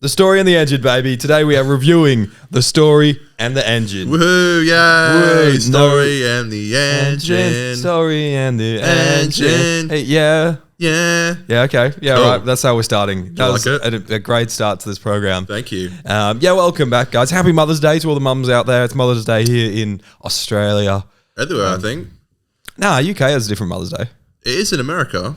The Story and the Engine, baby. Today we are reviewing The Story and the Engine. Woohoo, yay! Woo, Story and the engine. Story and the engine. Engine. Hey, yeah. Yeah. Yeah, okay. Yeah, Cool. right. That's how we're starting. That You was like it? a great start to this program. Thank you. Yeah, welcome back, guys. Happy Mother's Day to all the mums out there. It's Mother's Day here in Australia. Everywhere, I think. Nah, UK has a different Mother's Day. It is in America.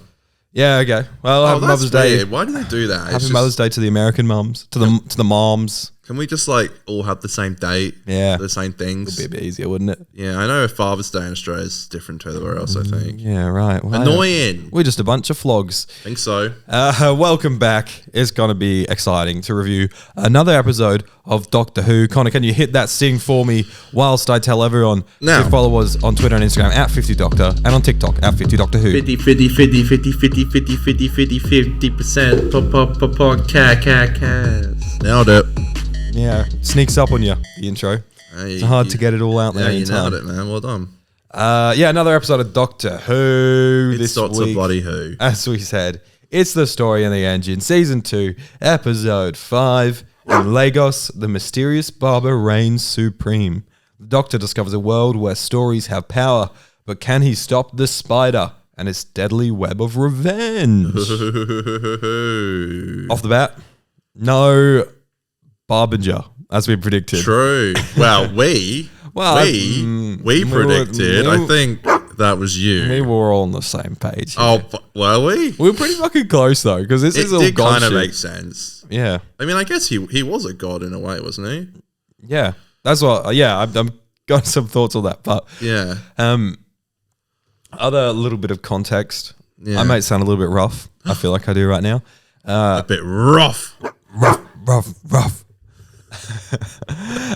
Yeah, okay. Well, happy that's Mother's Day. weird. Why do they do that? It's Happy just- Mother's Day to the American mums, to the moms. Can we just like all have the same date? Yeah. The same things? Be a bit easier, wouldn't it? Yeah, I know Father's Day in Australia is different to everywhere else, I think. Yeah, right. Well, Annoying. we're just a bunch of flogs. Think so. Welcome back. It's going to be exciting to review another episode of Doctor Who. Connor, can you hit that sting for me whilst I tell everyone Now. to follow us on Twitter and Instagram at 50Doctor and on TikTok at 50Doctor Who. 50 50% podcast. Nailed it. Yeah, sneaks up on you, the intro. Hey, It's hard to get it all out there Yeah, in you time. nailed it, man. Well done. Yeah, another episode of Doctor Who It's this Doctor week. Bloody Who. As we said, it's The Story and the Engine, Season 2, Episode 5. In Lagos, the mysterious barber reigns supreme. The Doctor discovers a world where stories have power, but can he stop the spider and its deadly web of revenge? Off the bat, no Barbinger, as we predicted. True. Well, we predicted. I think that was you. We were all on the same page. Oh, were we? We were pretty fucking close, though, because this is It all did god kind of shit. make sense. Yeah. I mean, I guess he was a god in a way, wasn't he? Yeah. That's what, yeah, I'm got some thoughts on that. But Yeah. other little bit of context. Yeah. I might sound a little bit rough. I feel like I do right now. A bit rough. Rough.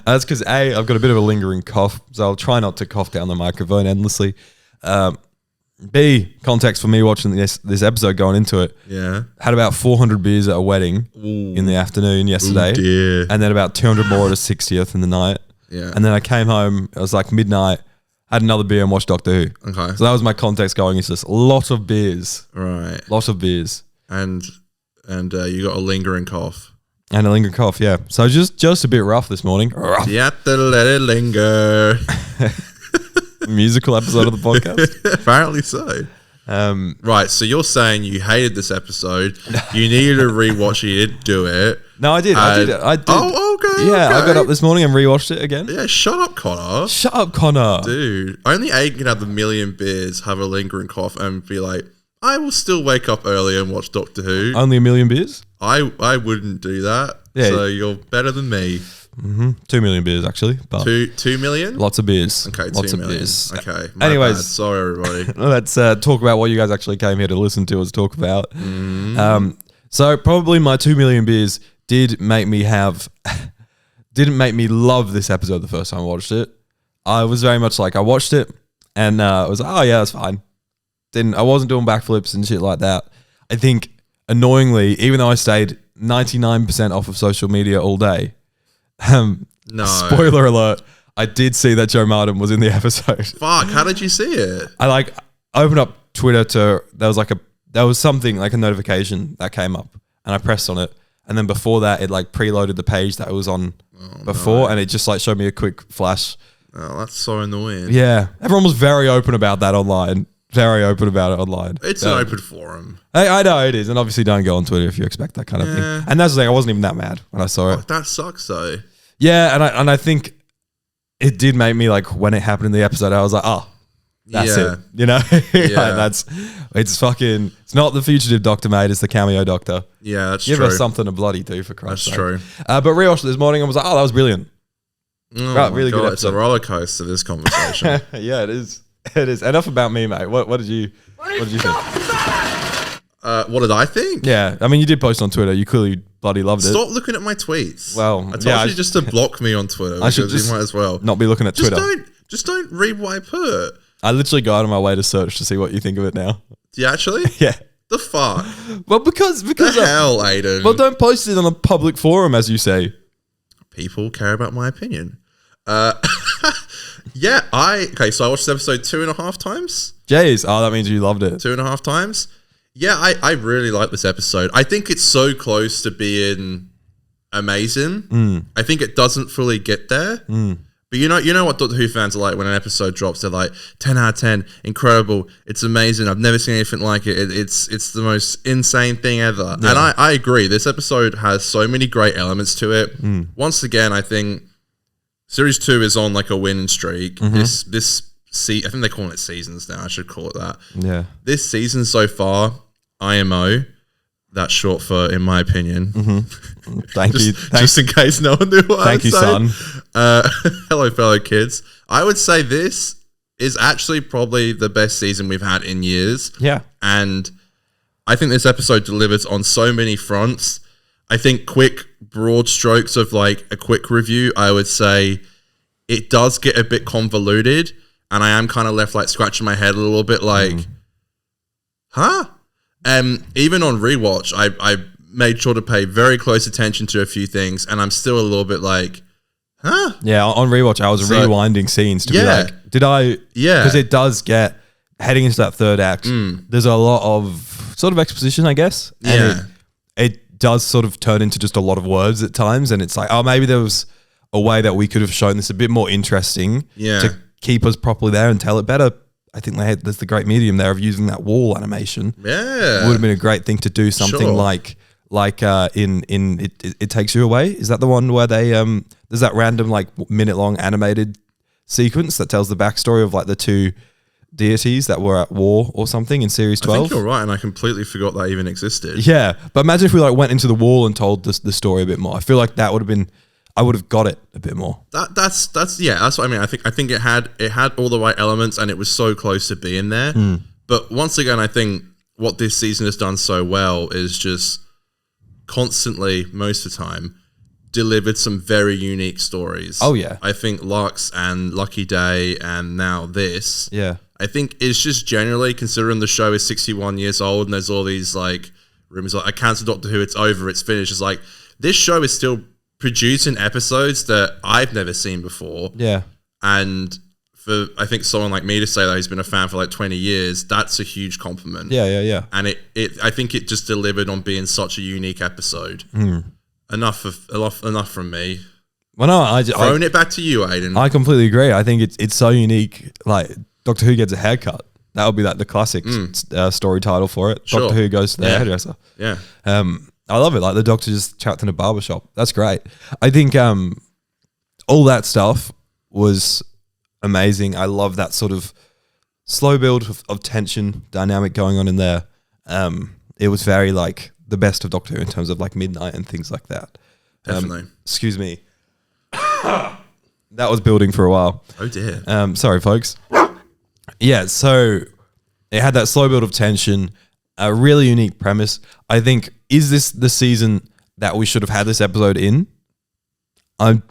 That's because I've got a bit of a lingering cough, so I'll try not to cough down the microphone endlessly. B, context for me watching this episode going into it. Yeah. Had about 400 beers at a wedding in the afternoon yesterday. Ooh, dear. And then about 200 more at a 60th in the night. Yeah. And then I came home, it was like midnight, had another beer and watched Doctor Who. Okay. So that was my context going into this. A lot of beers. Right. Lot of beers. And you got a lingering cough. And a lingering cough, yeah. So just a bit rough this morning. Rough. You have to let it linger. Musical episode of the podcast. Apparently so. Right. So you're saying you hated this episode. You needed to rewatch it. You didn't do it. No, I did. I did. Oh, okay. Yeah, okay. I got up this morning and rewatched it again. Yeah. Shut up, Connor. Shut up, Connor. Dude, only Aiden can have a million beers, have a lingering cough, and be like, I will still wake up early and watch Doctor Who. Only a million beers? I wouldn't do that. Yeah. So you're better than me. 2 million beers, actually. But 2 million? lots of beers. Okay, lots 2 of million. beers. Okay. My Anyways. bad. Sorry, everybody. Let's talk about what you guys actually came here to listen to us talk about. So probably my 2 million beers didn't make me love this episode the first time I watched it. I was very much like, I watched it and I was like, oh yeah, that's fine. I wasn't doing backflips and shit like that. I think annoyingly, even though I stayed 99% off of social media all day, No. spoiler alert, I did see that Joe Martin was in the episode. Fuck, how did you see it? I opened up Twitter there was something like a notification that came up and I pressed on it. And then before that, it like preloaded the page that it was on before and it just like showed me a quick flash. Oh, that's so annoying. Yeah. Everyone was very open about that online. Very open about it online. It's an open forum. I know it is. And obviously don't go on Twitter if you expect that kind of thing. And that's the thing. I wasn't even that mad when I saw it. Fuck, that sucks though. Yeah. And I think it did make me like when it happened in the episode, I was like, oh, that's Yeah. it. You know, Yeah. it's not the fugitive doctor, mate. It's the cameo doctor. Yeah, that's Give true. us something to bloody do for Christ's That's sake. true. But rewatched it this morning and was like, oh, that was brilliant. Oh Right, my really good God, it's a episode. roller coaster, this conversation. Yeah, it is. It is. Enough about me, mate. What did you think? What did I think? Yeah, I mean, you did post on Twitter. You clearly bloody loved it. Stop looking at my tweets. Well, I told yeah, you just to block me on Twitter. I should because just you might as well. not be looking at Just Twitter. don't read what I put. I literally go out of my way to search to see what you think of it now. Do you actually? Yeah. The fuck? Well, because The hell, Aiden? well, don't post it on a public forum, as you say. People care about my opinion. Yeah, so I watched episode 2.5 times. Jeez, oh, that means you loved it. 2.5 times. Yeah, I really like this episode. I think it's so close to being amazing. I think it doesn't fully get there. But you know what Doctor Who fans are like when an episode drops. They're like 10 out of 10, incredible, it's amazing. I've never seen anything like it. It's the most insane thing ever. Yeah. And I agree. This episode has so many great elements to it. Once again, I think Series 2 is on like a winning streak. I think they're calling it seasons now. I should call it that. Yeah. This season so far, IMO. That's short for, in my opinion. Thank you. Just in case no one knew what Thank you, son. Hello, fellow kids. I would say this is actually probably the best season we've had in years. Yeah. And I think this episode delivers on so many fronts. I think quick, broad strokes of like a quick review, I would say it does get a bit convoluted. And I am kind of left like scratching my head a little bit like, huh? Even on rewatch, I made sure to pay very close attention to a few things, and I'm still a little bit like, huh? Yeah, on rewatch, I was rewinding scenes to be like, did I? Yeah. Because it does get, heading into that third act, there's a lot of sort of exposition, I guess. And it does sort of turn into just a lot of words at times, and it's like, oh, maybe there was a way that we could have shown this a bit more interesting to keep us properly there and tell it better. I think there's the great medium there of using that wall animation. Yeah, would have been a great thing to do something like in it Takes You Away. Is that the one where they there's that random like minute long animated sequence that tells the backstory of like the two deities that were at war or something in series 12? I think you're right, and I completely forgot that even existed. Yeah, but imagine if we like went into the wall and told the story a bit more. I feel like that would have been. I would have got it a bit more. That's what I mean. I think it had all the right elements, and it was so close to being there. But once again, I think what this season has done so well is just constantly, most of the time, delivered some very unique stories. Oh yeah, I think Lux and Lucky Day, and now this. Yeah, I think it's just generally, considering the show is 61 years old, and there's all these like rumors like I cancelled Doctor Who, it's over, it's finished. It's like this show is still producing episodes that I've never seen before. Yeah. And for, I think, someone like me to say that he's been a fan for like 20 years, that's a huge compliment. Yeah. And I think it just delivered on being such a unique episode. Enough from me. Well, no, Throwing it back to you, Aiden. I completely agree. I think it's so unique. Like Doctor Who gets a haircut. That would be like the classic story title for it. Sure. Doctor Who goes to the hairdresser. Yeah. I love it. Like the Doctor just chat in a barbershop. That's great. I think all that stuff was amazing. I love that sort of slow build of tension dynamic going on in there. It was very like the best of Doctor Who in terms of like midnight and things like that. Definitely. Excuse me. That was building for a while. Oh dear. Sorry, folks. Yeah, so it had that slow build of tension, a really unique premise. I think, is this the season that we should have had this episode in? I'm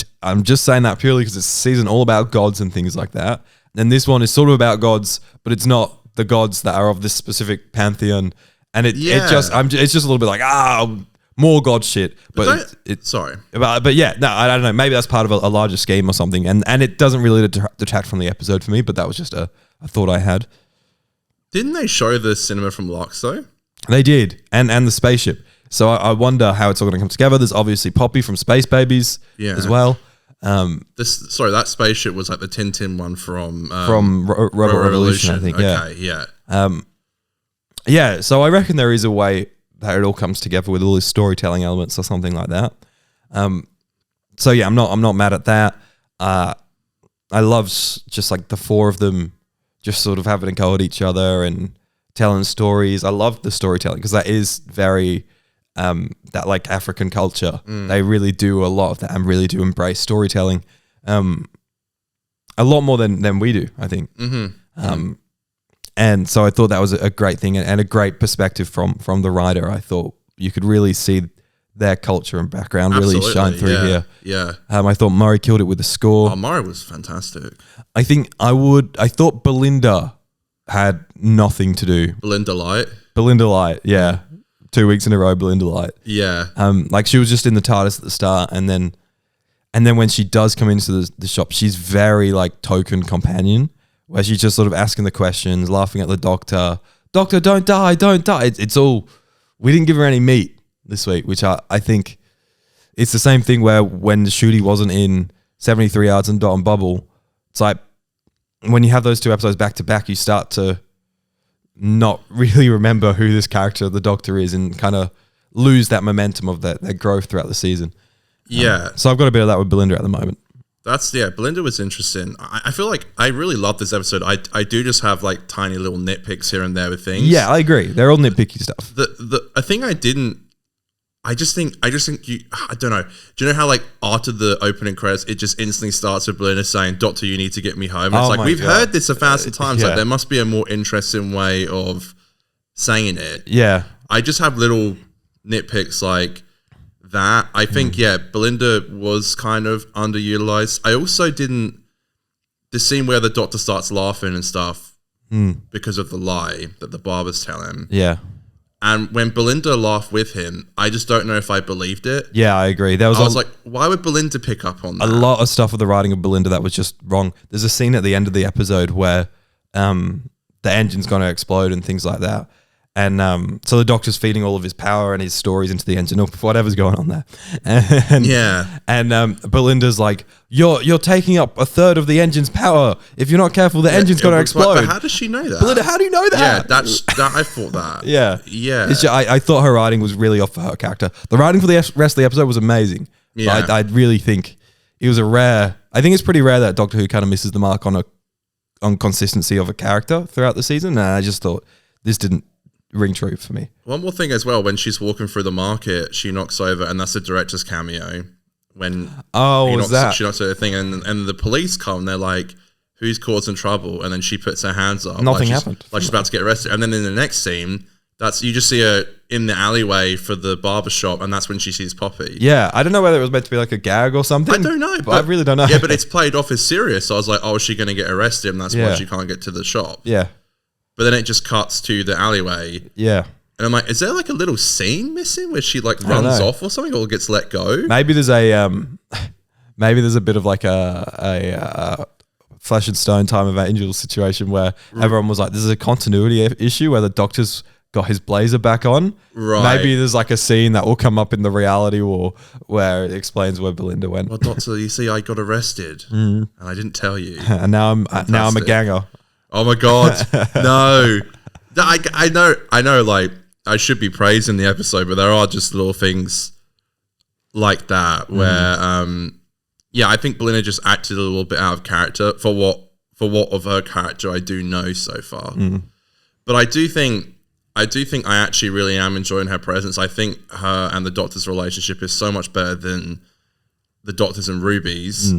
just saying that purely because it's a season all about gods and things like that. And this one is sort of about gods, but it's not the gods that are of this specific pantheon. And it's just a little bit like, more god shit. But sorry. But yeah, no, I don't know. Maybe that's part of a larger scheme or something. And it doesn't really detract from the episode for me, but that was just a thought I had. Didn't they show the cinema from Lux though? They did, and the spaceship. So I wonder how it's all going to come together. There's obviously Poppy from Space Babies as well. That spaceship was like the Tintin one from Robot Revolution, I think. Okay, yeah. So I reckon there is a way that it all comes together with all these storytelling elements or something like that. So yeah, I'm not mad at that. I love just like the four of them just sort of having a go at each other and telling stories. I love the storytelling because that is very that like African culture. They really do a lot of that and really do embrace storytelling a lot more than we do, I think. And so I thought that was a great thing and a great perspective from the writer. I thought you could really see their culture and background really shine through here. Yeah. I thought Murray killed it with the score. Oh, Murray was fantastic. I thought Belinda had nothing to do. Belinda Light, yeah. 2 weeks in a row, Belinda Light. Yeah. Like she was just in the TARDIS at the start, and then when she does come into the shop, she's very like token companion, where she's just sort of asking the questions, laughing at the doctor. Doctor, don't die. It's all, we didn't give her any meat this week, which I think it's the same thing where when Shooty wasn't in 73 Yards and Dot and Bubble, it's like when you have those two episodes back to back, you start to not really remember who this character, the Doctor, is, and kind of lose that momentum of that growth throughout the season. Yeah. So I've got a bit of that with Belinda at the moment. Belinda was interesting. I feel like I really love this episode. I do just have like tiny little nitpicks here and there with things. Yeah, I agree. They're all nitpicky stuff. A thing I just think you, I don't know. Do you know how like after the opening credits, it just instantly starts with Belinda saying, "Doctor, you need to get me home." It's like, we've heard this 1,000 times. Yeah. Like there must be a more interesting way of saying it. Yeah. I just have little nitpicks like that. I think, Belinda was kind of underutilized. I also didn't, the scene where the Doctor starts laughing and stuff because of the lie that the barbers tell him. Yeah. And when Belinda laughed with him, I just don't know if I believed it. Yeah, I agree. There was I was like, why would Belinda pick up on that? a lot of stuff with the writing of Belinda that was just wrong. There's a scene at the end of the episode where the engine's going to explode and things like that. And so the Doctor's feeding all of his power and his stories into the engine or whatever's going on there. And Belinda's like, you're taking up a third of the engine's power. If you're not careful, the engine's going to explode. But how does she know that? Belinda, how do you know that? Yeah, that I thought that. Yeah. Yeah. It's just, I thought her writing was really off for her character. The writing for the rest of the episode was amazing. Yeah. But I really think it was I think it's pretty rare that Doctor Who kind of misses the mark on consistency of a character throughout the season. And I just thought this didn't ring true for me. One more thing as well, when she's walking through the market, she knocks over, and that's the director's cameo. When she knocks over the thing, and the police come, they're like, "Who's causing trouble?" And then she puts her hands up. Nothing happened. Like she's about to get arrested. And then in the next scene, you just see her in the alleyway for the barber shop, and that's when she sees Poppy. Yeah, I don't know whether it was meant to be like a gag or something. I don't know. But I really don't know. Yeah, but it's played off as serious. So I was like, oh, is she going to get arrested? And that's why she can't get to the shop. Yeah. But then it just cuts to the alleyway. Yeah. And I'm like, is there like a little scene missing where she like runs off or something, or gets let go? Maybe there's a bit of like a Flesh and Stone Time of Angels situation where everyone was like, this is a continuity issue where the Doctor's got his blazer back on. Right. Maybe there's like a scene that will come up in the reality war where it explains where Belinda went. Well, Doctor, you see, I got arrested and I didn't tell you. And now I'm a ganger. Oh my God. No. I know, like, I should be praising the episode, but there are just little things like that where, I think Belinda just acted a little bit out of character for what of her character I do know so far. But I do think I actually really am enjoying her presence. I think her and the Doctor's relationship is so much better than the Doctor's and Ruby's.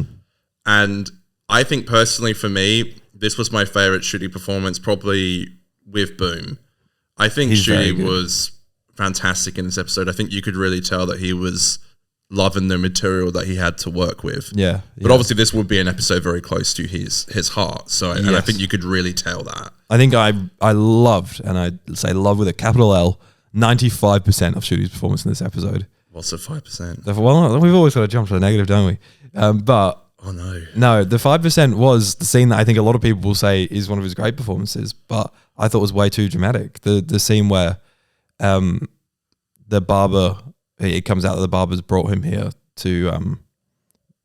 And I think personally for me, this was my favorite Shooty performance, probably with Boom. I think Shooty was fantastic in this episode. I think you could really tell that he was loving the material that he had to work with. Yeah. But obviously this would be an episode very close to his heart. So and I think you could really tell that. I think I loved, and I say love with a capital L, 95% of Shooty's performance in this episode. What's the 5%? Well, we've always got to jump to the negative, don't we? But oh no. No, the 5% was the scene that I think a lot of people will say is one of his great performances, but I thought was way too dramatic. The scene where the barber, it comes out that the barber's brought him here to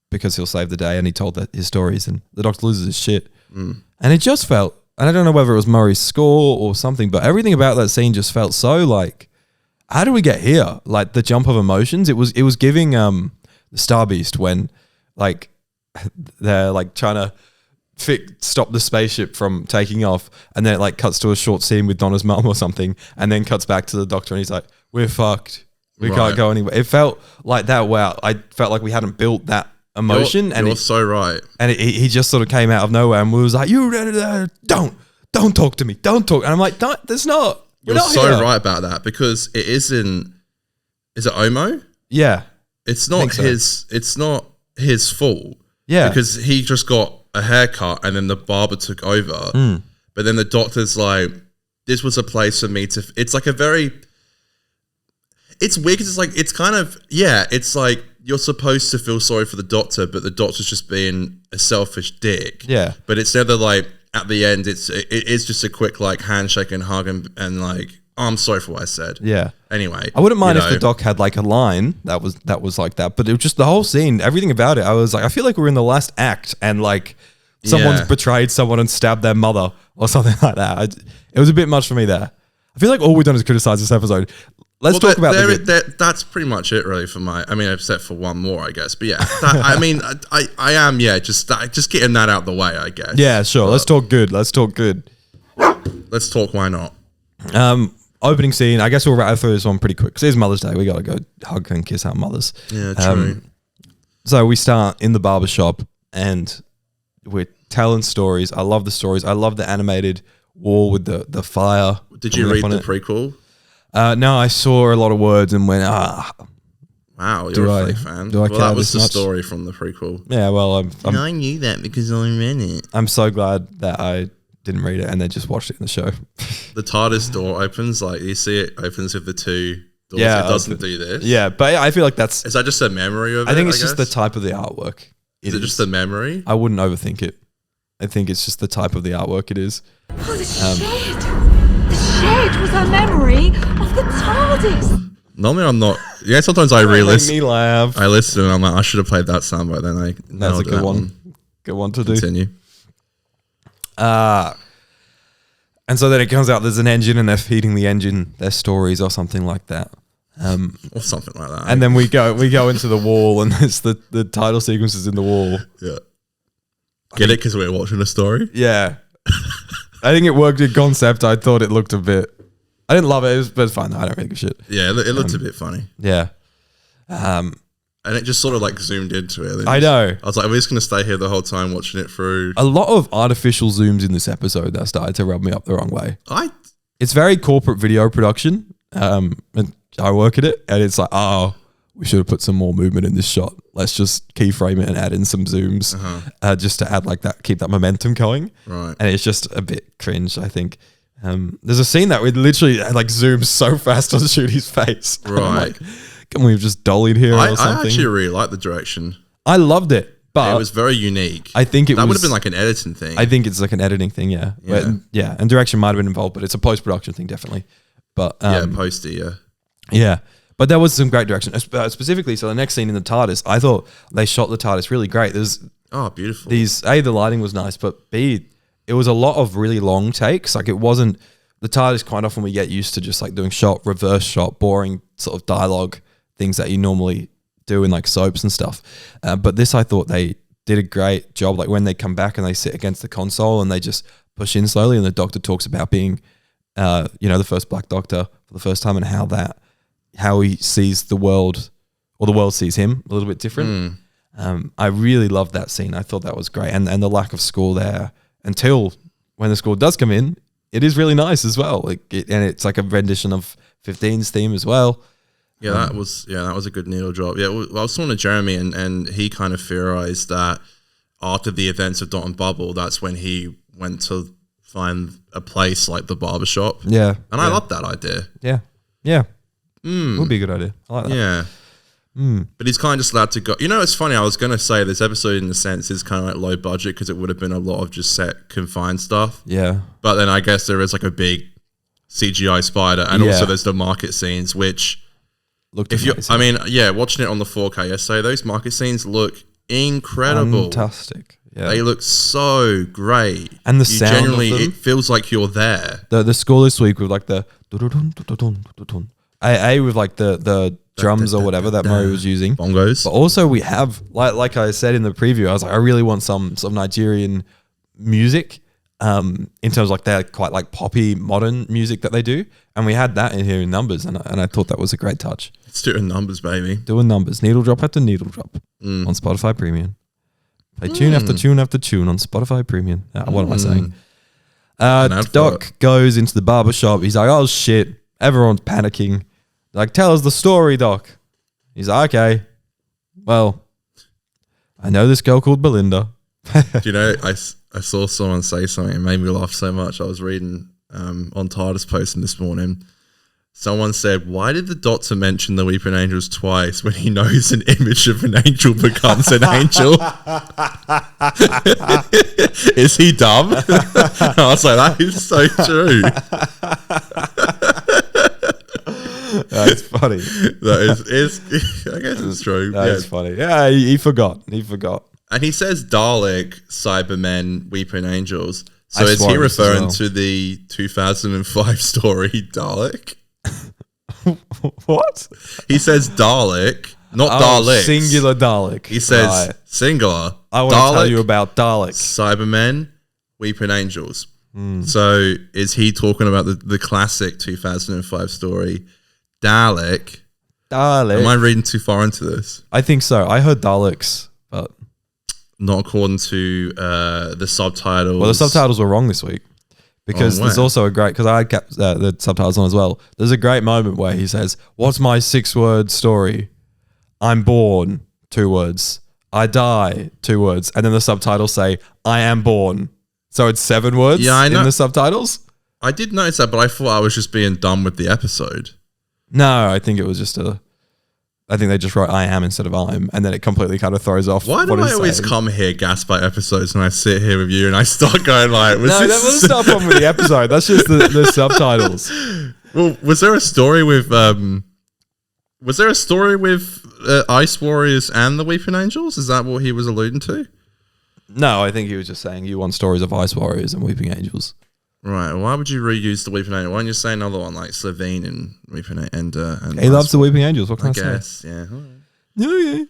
because he'll save the day, and he told his stories, and the Doctor loses his shit. And it just felt, and I don't know whether it was Murray's score or something, but everything about that scene just felt so like, how did we get here? Like the jump of emotions. It was giving the Star Beast when like they're like trying to stop the spaceship from taking off, and then it like cuts to a short scene with Donna's mum or something, and then cuts back to the Doctor, and he's like, we're fucked. We can't go anywhere. It felt like that. Wow. I felt like we hadn't built that emotion. You're so right. And he just sort of came out of nowhere and was like, don't talk to me. Don't talk. And I'm like, there's not. You're so right about that, because it isn't, is it Omo? Yeah. It's not it's not his fault. Yeah. Because he just got a haircut and then the barber took over. But then the Doctor's like, this was a place for me to, it's like a very, it's weird because it's like, it's kind of, it's like you're supposed to feel sorry for the Doctor, but the Doctor's just being a selfish dick. Yeah. But it's never like, at the end, it is just a quick like handshake and hug and like, Oh, I'm sorry for what I said. Yeah. Anyway, I wouldn't mind you if the know, doc had like a line that was like that, but it was just the whole scene, everything about it. I was like, I feel like we're in the last act, and like someone's Yeah. betrayed someone and stabbed their mother or something like that. It was a bit much for me there. I feel like all we've done is criticize this episode. Let's talk about the good. that's pretty much it, really, for my. I mean, except for one more, I guess. But yeah, I mean, I am just getting that out the way, I guess. Yeah, sure. Let's talk good. Let's talk good. Let's talk. Why not? Opening scene. I guess we'll rattle through this one pretty quick. 'Cause it's Mother's Day. We got to go hug and kiss our mothers. Yeah, true. So we start in the barber shop and we're telling stories. I love the stories. I love the animated wall with the fire. Did you coming read up the on it. prequel? No, I saw a lot of words and went, Wow, you're Do a I- Flea fan. do I Well, care that was this the much? story from the prequel. yeah, well, I knew that because I read it. I'm so glad that I didn't read it and then just watched it in the show. The TARDIS door opens, like you see it opens with the two doors. Yeah, it doesn't do this. Yeah, but I feel like that's, Is that just a memory of it? I think it's just the guess? type of the artwork. Is it just the memory? I wouldn't overthink it. I think it's just the type of the artwork it is. Oh, the shed! The shed was a memory of the TARDIS! Normally I'm not. Yeah, sometimes I Make re-listen. me laugh. I listen and I'm like, I should have played that sound, but then I That's nailed a good that one. Good one to do. Continue. And so then it comes out there's an engine and they're feeding the engine their stories or something like that. Or something like that. And then we go into the wall and there's the title sequences in the wall. yeah. Get it because we're watching a story? Yeah. I think it worked in concept. I thought it looked a bit, I didn't love it, but it's fine. I don't really give a shit. Yeah, it looked a bit funny. Yeah. And it just sort of like zoomed into it. I know. I was like, we're just going to stay here the whole time watching it through. A lot of artificial zooms in this episode that started to rub me up the wrong way. I It's very corporate video production. And I work at it and it's like, oh, we should have put some more movement in this shot. Let's just keyframe it and add in some zooms just to add like that, keep that momentum going. Right. And it's just a bit cringe, I think. There's a scene that we literally like zooms so fast on Shooty's face. I'm Right. like, can we have just dollied here I or something? actually really like the direction. I loved it, but It was very unique. I think it that would was- have been like an editing thing. I think it's like an editing thing, yeah. Yeah. And direction might have been involved, but it's a post-production thing, definitely. But yeah, posty, yeah. yeah. But there was some great direction. Specifically, so the next scene in the TARDIS, I thought they shot the TARDIS really great. There's Oh, beautiful. these, A, the lighting was nice, but B, it was a lot of really long takes. Like it wasn't, the TARDIS quite often we get used to just like doing shot, reverse shot, boring sort of dialogue, things that you normally do in like soaps and stuff. But this, I thought they did a great job. Like when they come back and they sit against the console and they just push in slowly and the Doctor talks about being, the first Black Doctor for the first time and how he sees the world or the world sees him a little bit different. I really loved that scene. I thought that was great. And the lack of score there until when the score does come in, it is really nice as well. And it's like a rendition of 15's theme as well. Yeah, that was a good needle drop. Yeah, well, I was talking to Jeremy and he kind of theorized that after the events of Dot and Bubble, that's when he went to find a place like the barbershop. Yeah. And I love that idea. Yeah. Yeah. Would be a good idea. I like that. Yeah. But he's kind of just allowed to go. You know, it's funny. I was going to say this episode, in a sense, is kind of like low budget because it would have been a lot of just set confined stuff. Yeah. But then I guess there is like a big CGI spider, and Yeah. also there's the market scenes, which Looked if you, amazing. I mean, yeah, watching it on the 4K yesterday, those market scenes look incredible. Fantastic. Yeah. They look so great, And the you sound of genuinely, them. it feels like you're there. The score this week with like the dun-dun-dun, dun-dun-dun, dun-dun. A with like the drums or whatever that Murray was using. Bongos. But also we have like I said in the preview, I was like, I really want some Nigerian music. In terms of like their quite like poppy modern music that they do. And we had that in here in numbers and I thought that was a great touch. It's doing numbers, baby. Doing numbers, needle drop after needle drop on Spotify Premium. Play tune after tune after tune on Spotify Premium. What am I saying? ad for Doc goes into the barber shop. He's like, oh shit, everyone's panicking. Like, tell us the story, Doc. He's like, okay, well, I know this girl called Belinda. Do you know, I saw someone say something. It made me laugh so much. I was reading on TARDIS posting this morning. Someone said, why did the Doctor mention the Weeping Angels twice when he knows an image of an angel becomes an angel? Is he dumb? I was like, that is so true. That's funny. That is I guess it's true. That is funny. Yeah, he forgot. He forgot. And he says Dalek, Cybermen, Weeping Angels. So I is swore he this as referring well. to the 2005 story Dalek? What? He says Dalek, not Oh, Daleks. singular Dalek. He says Right. singular. I want to tell you about Dalek. Cybermen, Weeping Angels. Hmm. So is he talking about the classic 2005 story Dalek? Dalek. Am I reading too far into this? I think so. I heard Daleks, but Not according to the subtitles. well, the subtitles were wrong this week because Oh, there's wow. also a great because I had the subtitles on as well. There's a great moment where he says, "What's my 6-word story? I'm born, 2 words. I die, 2 words." And then the subtitles say, "I am born." So it's 7 words Yeah, I know. in the subtitles. I did notice that, but I thought I was just being dumb with the episode. No, I think it was just I think they just wrote "I am" instead of "I'm," and then it completely kind of throws off. Why do what I he's always saying. come here gassed by episodes and I sit here with you and I start going like, No, that wasn't not a problem with the episode. That's just the subtitles. Well, was there a story with Ice Warriors and the Weeping Angels? Is that what he was alluding to? No, I think he was just saying you want stories of Ice Warriors and Weeping Angels. Right. Why would you reuse the Weeping Angel? Why don't you say another one like Slovene and Weeping and He loves the Weeping Angels. What can I I, say? guess. Yeah. All right.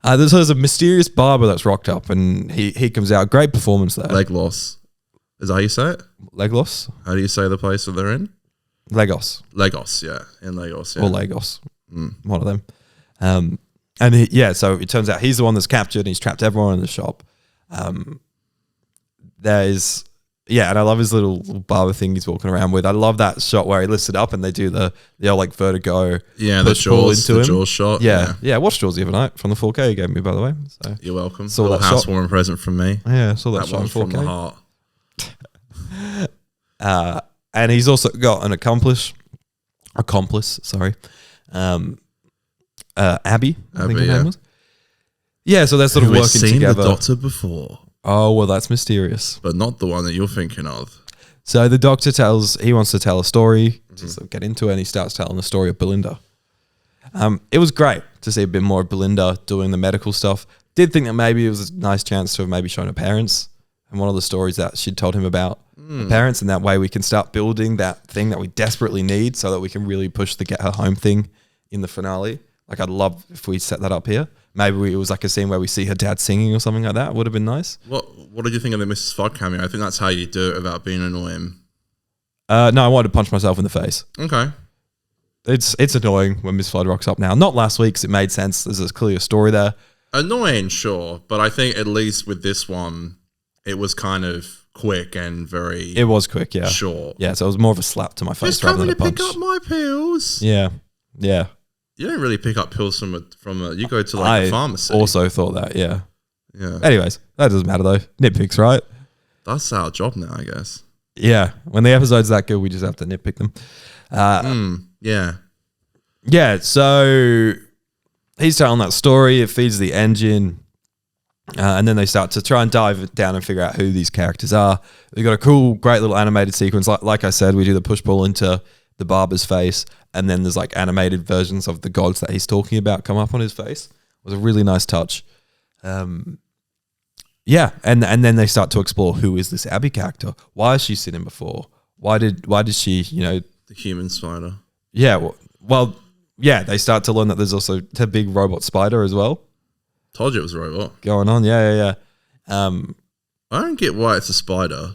Yeah. There's a mysterious barber that's rocked up, and he comes out. Great performance there. Leglos. Is that how you say it? Legos, How do you say the place that they're in? Lagos, Lagos. Yeah. In Lagos. Yeah. or Lagos, one of them. And so it turns out he's the one that's captured, and he's trapped everyone in the shop. And I love his little barber thing he's walking around with. I love that shot where he lifts it up and they do the old like vertigo. Yeah, the push pull Jaws, Jaws shot. Yeah. I watched Jaws the other night from the 4K you gave me, by the way. So You're welcome. Saw Little that shot. housewarming present from me. yeah, saw that, That shot in one from the 4K. heart. And he's also got an accomplice. Sorry, Abby. I think Abby, her yeah. name was. Yeah, so they're sort of We've working seen together. the Doctor before, Oh well, that's mysterious. but not the one that you're thinking of. So the Doctor he wants to tell a story, Mm-hmm. to sort of get into it, and he starts telling the story of Belinda. It was great to see a bit more of Belinda doing the medical stuff. Did think that maybe it was a nice chance to have maybe shown her parents and one of the stories that she'd told him about her parents, and that way we can start building that thing that we desperately need so that we can really push the get her home thing in the finale. Like I'd love if we set that up here. Maybe it was like a scene where we see her dad singing or something like that. Would have been nice. What did you think of the Mrs. Fogg cameo? I think that's how you do it without being annoying. No, I wanted to punch myself in the face. Okay. It's annoying when Miss Flood rocks up now. Not last week because it made sense. There's clearly a story there. Annoying, sure, but I think at least with this one, it was kind of quick and very It was quick, yeah. short. Yeah, so it was more of a slap to my face Just rather coming than to a pick punch. up my pills. Yeah. You don't really pick up pills from a. You go to like I a pharmacy. also thought that, yeah. Yeah, Anyways, that doesn't matter though. Nitpicks, right? that's our job now, I guess. Yeah. When the episode's that good, we just have to nitpick them. Yeah. Yeah, so he's telling that story. It feeds the engine. And then they start to try and dive down and figure out who these characters are. We've got a cool, great little animated sequence. Like I said, we do the push-pull into the barber's face, and then there's like animated versions of the gods that he's talking about come up on his face. It was a really nice touch. Yeah, and then they start to explore who is this Abby character? Why has she seen him before? Why did she, The human spider. Yeah, they start to learn that there's also a big robot spider as well Told you it was a robot. going on. Yeah. I don't get why it's a spider.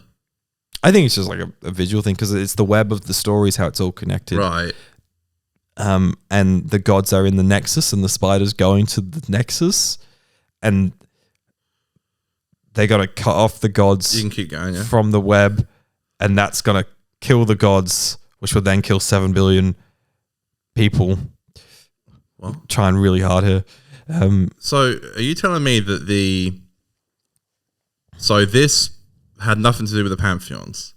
I think it's just like a visual thing because it's the web of the stories, how it's all connected. Right. And the gods are in the Nexus and the spider's going to the Nexus and they got to cut off the gods You can keep going, yeah. from the web and that's going to kill the gods, which would then kill 7 billion people. What? Trying really hard here. So are you telling me that this had nothing to do with the Pantheons?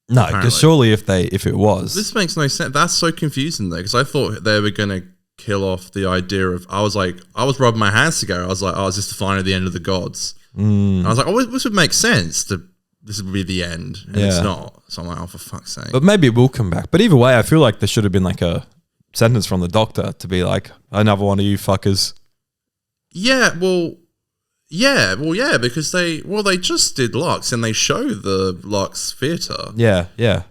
No, Apparently. because surely if it was, This makes no sense. That's so confusing though, because I thought they were going to kill off the idea of. I was rubbing my hands together. I was like, oh, is this the final, the end of the gods? And I was like, oh, this would make sense. This would be the end, and it's Yeah. not. So I'm like, oh, for fuck's sake. but maybe it will come back. But either way, I feel like there should have been like a sentence from the Doctor to be like, another one of you fuckers. Yeah, because they just did Lux and they show the Lux theater. Yeah, yeah.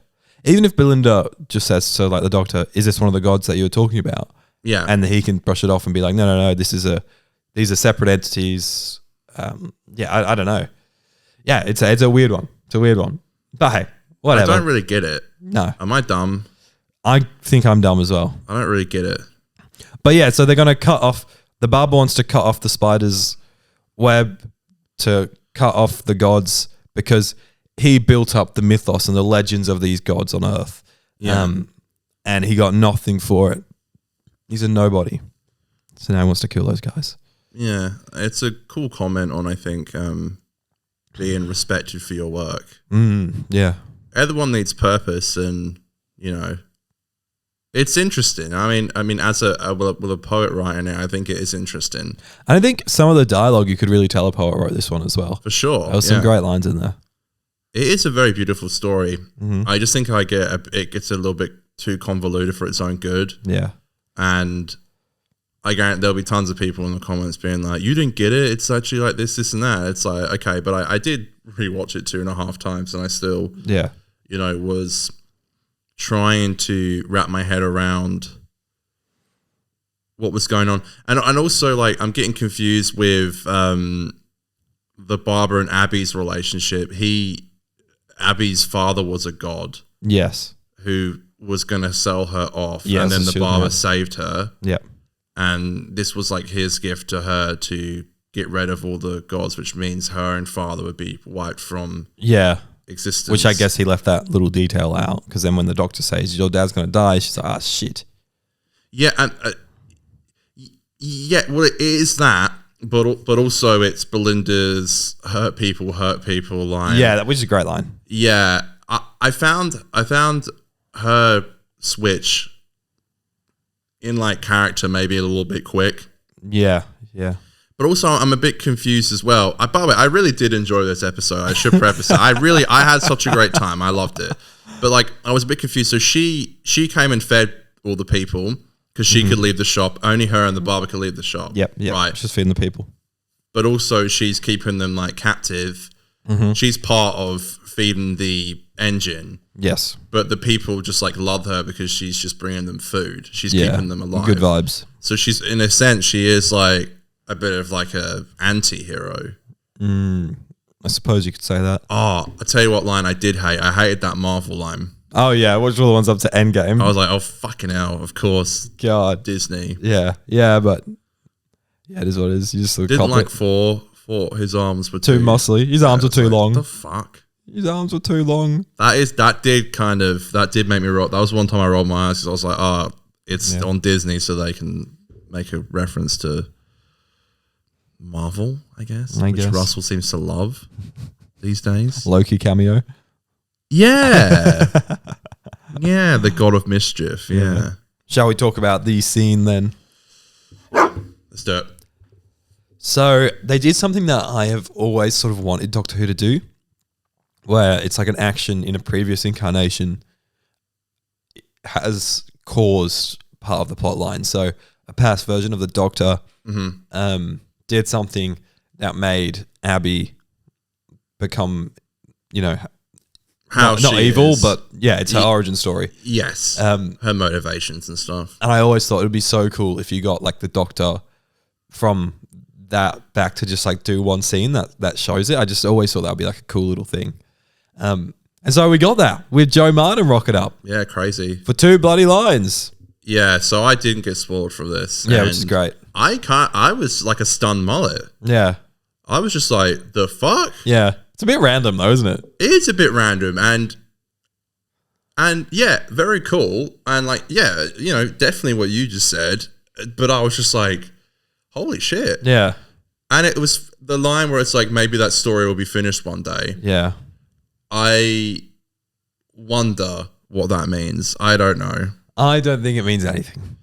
Even if Belinda just says to like the Doctor, is this one of the gods that you were talking about? Yeah, And he can brush it off and be like, no, these are separate entities. I don't know. Yeah, it's a weird one. It's a weird one. But hey, whatever. I don't really get it. No. Am I dumb? I think I'm dumb as well. I don't really get it. But yeah, so they're going to cut off, the Barber wants to cut off the spider's web to cut off the gods because he built up the mythos and the legends of these gods on Earth. Yeah. And he got nothing for it. He's a nobody. So now he wants to kill those guys. Yeah, it's a cool comment on, I think, being respected for your work. Yeah. Everyone needs purpose, and it's interesting. I mean, as with a poet writing it, I think it is interesting And I think some of the dialogue, you could really tell a poet wrote this one as well. for sure. There was some great lines in there. It is a very beautiful story. I just think it gets a little bit too convoluted for its own good, Yeah. and I guarantee there'll be tons of people in the comments being like, "You didn't get it. It's actually like this, and that." It's like, okay, but I did rewatch it 2.5 times, and I still, Yeah. was trying to wrap my head around what was going on, and also like I'm getting confused with the Barber and Abby's relationship. Abby's father was a god Yes. who was going to sell her off, Yeah, and then so the she was Barber mad. saved her. Yeah. And this was like his gift to her to get rid of all the gods, which means her and father would be wiped from Yeah. existence. Which I guess he left that little detail out because then when the Doctor says your dad's going to die, she's like, ah, shit. Yeah, and well, it is that, but also it's Belinda's hurt people line. Yeah, which is a great line. Yeah, I found her switch in like character maybe a little bit quick. Yeah. Yeah. But also, I'm a bit confused as well. By the way, I really did enjoy this episode. I should preface it. I had such a great time. I loved it. But like, I was a bit confused. So she came and fed all the people because she could leave the shop. Only her and the Barber could leave the shop. Yep. Right. Just feeding the people. But also, she's keeping them like captive. She's part of feeding the engine. Yes. But the people just like love her because she's just bringing them food. She's Yeah. keeping them alive. Good vibes. So she's, in a sense, she is like a bit of like a anti-hero. I suppose you could say that. Oh, I tell you what line I did hate. I hated that Marvel line. Oh, yeah. Which were the ones up to Endgame? I was like, oh, fucking hell, of course, God. Disney. Yeah. Yeah, but yeah, it is what it is. You just sort of Didn't cop like it. Thor, his arms were Too muscly. His arms were It's too like, long. The fuck? His arms were too long. That did make me roll. That was one time I rolled my eyes because I was like, oh, it's on Disney, so they can make a reference to Marvel, I guess, which guess. Russell seems to love these days. Loki cameo. Yeah. Yeah, the god of mischief. Yeah. Shall we talk about the scene then? Let's do it. So they did something that I have always sort of wanted Doctor Who to do, where it's like an action in a previous incarnation has caused part of the plot line. So a past version of the Doctor did something that made Abby become, How not she evil, is. but yeah, it's her origin story. Yes. Her motivations and stuff. And I always thought it would be so cool if you got like the Doctor from that back to just like do one scene that shows it. I just always thought that would be like a cool little thing. And so we got that with Joe Martin rocking up Yeah, crazy. for 2 bloody lines. Yeah, so I didn't get spoiled for this. Yeah, and which is great. I was like a stunned mullet. Yeah. I was just like, the fuck? Yeah. It's a bit random though, isn't it? It's a bit random and yeah, very cool. And like, yeah, definitely what you just said. But I was just like, holy shit. Yeah. And it was the line where it's like, maybe that story will be finished one day. Yeah. I wonder what that means. I don't know. I don't think it means anything.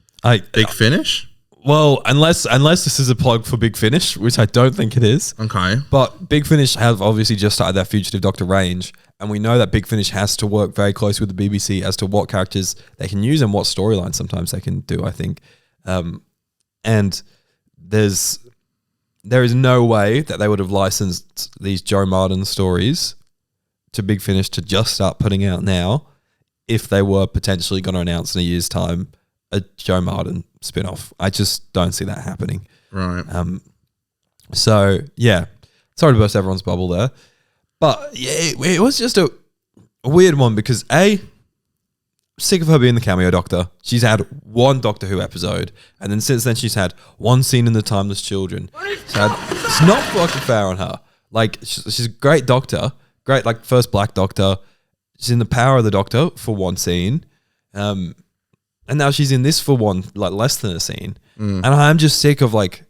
Big finish? Well, unless this is a plug for Big Finish, which I don't think it is. Okay. But Big Finish have obviously just started their Fugitive Doctor range, and we know that Big Finish has to work very close with the BBC as to what characters they can use and what storylines sometimes they can do, I think. And there is no way that they would have licensed these Joe Martin stories to Big Finish to just start putting out now if they were potentially going to announce in a year's time a Joe Martin spin-off. I just don't see that happening. Right. So, yeah. Sorry to burst everyone's bubble there. But yeah, it was just a weird one because sick of her being the cameo Doctor. She's had one Doctor Who episode, and then since then she's had one scene in The Timeless Children. It's not fucking fair on her. Like, she's a great Doctor, great, like, first Black Doctor. She's in The Power of the Doctor for one scene, and now she's in this for one, like, less than a scene. And I'm just sick of, like,